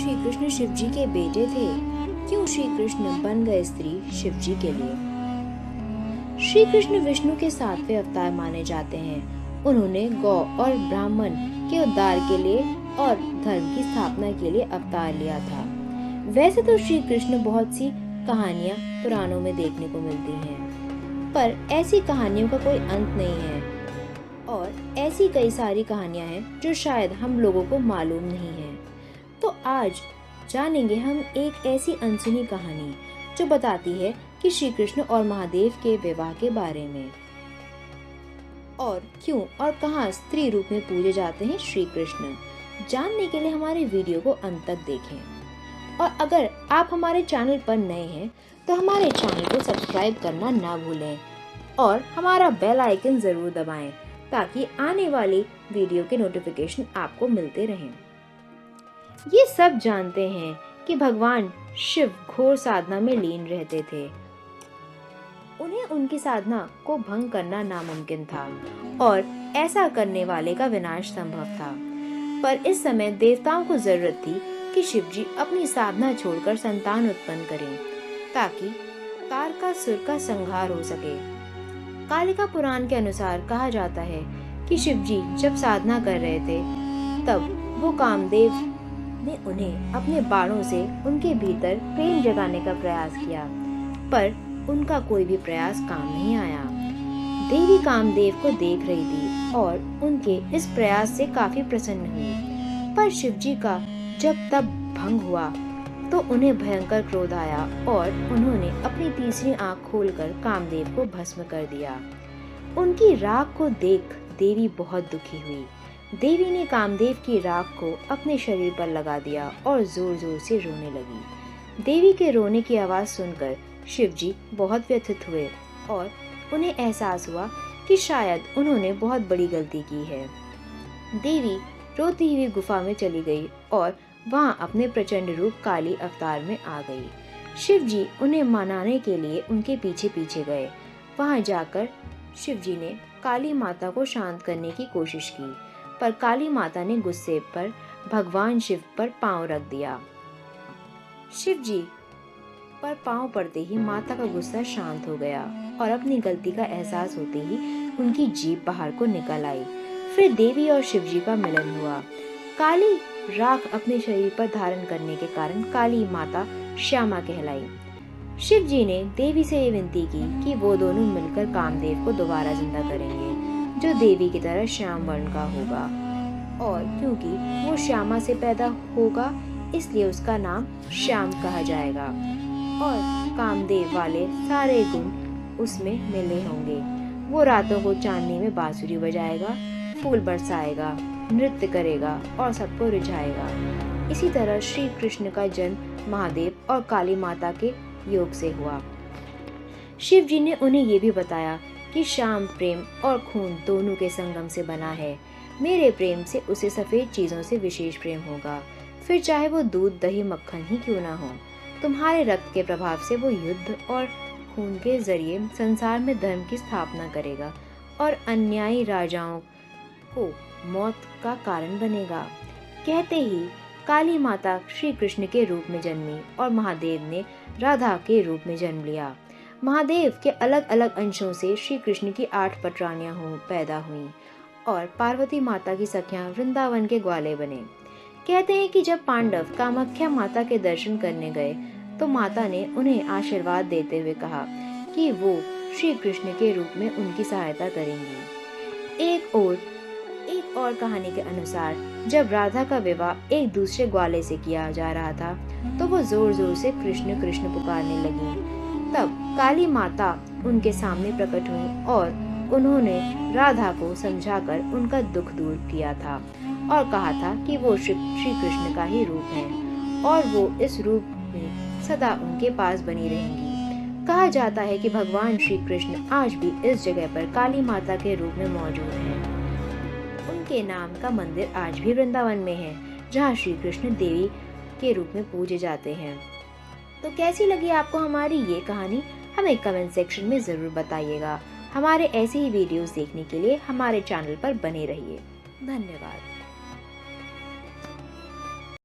श्री कृष्ण शिव जी के बेटे थे? क्यों श्री कृष्ण बन गए स्त्री शिव जी के लिए? श्री कृष्ण विष्णु के 7वें अवतार माने जाते हैं। उन्होंने गौ और ब्राह्मण के उद्धार के लिए और धर्म की स्थापना के लिए अवतार लिया था। वैसे तो श्री कृष्ण बहुत सी कहानियां पुराणों में देखने को मिलती हैं, पर ऐसी कहानियों का कोई अंत नहीं है और ऐसी कई सारी कहानियां हैं जो शायद हम लोगों को मालूम नहीं है। तो आज जानेंगे हम एक ऐसी अनसुनी कहानी जो बताती है कि श्री कृष्ण और महादेव के विवाह के बारे में, और क्यों और कहां स्त्री रूप में पूजे जाते हैं श्री कृष्ण। जानने के लिए हमारे वीडियो को अंत तक देखें, और अगर आप हमारे चैनल पर नए हैं तो हमारे चैनल को सब्सक्राइब करना ना भूलें और हमारा बेल आइकन जरूर दबाएं ताकि आने वाली वीडियो के नोटिफिकेशन आपको मिलते रहें। ये सब जानते हैं कि भगवान शिव घोर साधना में लीन रहते थे। उन्हें उनकी साधना को भंग करना नामुमकिन था और ऐसा करने वाले का विनाश संभव था। पर इस समय देवताओं को जरूरत थी कि शिव जी अपनी साधना छोड़कर संतान उत्पन्न करें ताकि तारकासुर का संहार हो सके। कालिका पुराण के अनुसार कहा जाता है कि शिव जी जब साधना कर रहे थे तब वो कामदेव ने उन्हें अपने बाणों से उनके भीतर प्रेम जगाने का प्रयास किया, पर उनका कोई भी प्रयास काम नहीं आया। देवी कामदेव को देख रही थी और उनके इस प्रयास से काफी प्रसन्न हुई, पर शिव जी का जब तब भंग हुआ तो उन्हें भयंकर क्रोध आया और उन्होंने अपनी तीसरी आंख खोलकर कामदेव को भस्म कर दिया। उनकी राख को देख देवी बहुत दुखी हुई। देवी ने कामदेव की राख को अपने शरीर पर लगा दिया और जोर जोर से रोने लगी। देवी के रोने की आवाज सुनकर शिव जी बहुत व्यथित हुए और उन्हें एहसास हुआ कि शायद उन्होंने बहुत बड़ी गलती की है। देवी रोती हुई गुफा में चली गई और वहां अपने प्रचंड रूप काली अवतार में आ गई। शिव जी उन्हें मनाने के लिए उनके पीछे पीछे गए। वहां जाकर शिव जी ने काली माता को शांत करने की कोशिश की, पर काली माता ने गुस्से पर भगवान शिव पर पांव रख दिया। शिव जी पर पांव पड़ते ही माता का गुस्सा शांत हो गया और अपनी गलती का एहसास होते ही उनकी जीभ बाहर को निकल आई। फिर देवी और शिव जी का मिलन हुआ। काली राख अपने शरीर पर धारण करने के कारण काली माता श्यामा कहलाई। शिव जी ने देवी से ये विनती की कि वो दोनों मिलकर कामदेव को दोबारा जिंदा करेंगे, जो देवी की तरह श्याम वर्ण का होगा, और क्योंकि वो श्यामा से पैदा होगा इसलिए उसका नाम श्याम कहा जाएगा और कामदेव वाले सारे गुण उसमें मिले होंगे। वो रातों को चांदनी में बांसुरी बजाएगा, फूल बरसाएगा, नृत्य करेगा और सबको रिझाएगा। इसी तरह श्री कृष्ण का जन्म महादेव और काली माता के योग से हुआ। शिव जी ने उन्हें ये भी बताया कि श्याम प्रेम और खून दोनों के संगम से बना है। मेरे प्रेम से उसे सफेद चीजों से विशेष प्रेम होगा, फिर चाहे वो दूध दही मक्खन ही क्यों ना हो। तुम्हारे रक्त के प्रभाव से वो युद्ध और खून के जरिए संसार में धर्म की स्थापना करेगा और अन्यायी राजाओं को मौत का कारण बनेगा। कहते ही काली माता श्री कृष्ण के रूप में जन्मी और महादेव ने राधा के रूप में जन्म लिया। महादेव के अलग अलग अंशों से श्री कृष्ण की 8 पटरानियां पैदा हुईं और पार्वती माता की सखियां वृंदावन के ग्वाले बने। कहते हैं कि जब पांडव कामाख्या माता के दर्शन करने गए तो माता ने उन्हें आशीर्वाद देते हुए कहा कि वो श्री कृष्ण के रूप में उनकी सहायता करेंगी। एक और कहानी के अनुसार जब राधा का विवाह एक दूसरे ग्वाले से किया जा रहा था तो वो जोर जोर से कृष्ण कृष्ण पुकारने लगी। तब काली माता उनके सामने प्रकट हुई और उन्होंने राधा को समझाकर उनका दुख दूर किया था और कहा था कि वो श्री कृष्ण का ही रूप है और वो इस रूप में सदा उनके पास बनी रहेंगी। कहा जाता है कि भगवान श्री कृष्ण आज भी इस जगह पर काली माता के रूप में मौजूद हैं। उनके नाम का मंदिर आज भी वृंदावन में है, जहाँ श्री कृष्ण देवी के रूप में पूजे जाते हैं। तो कैसी लगी आपको हमारी ये कहानी, हमें कमेंट सेक्शन में जरूर बताइएगा। हमारे ऐसे ही वीडियोस देखने के लिए हमारे चैनल पर बने रहिए। धन्यवाद।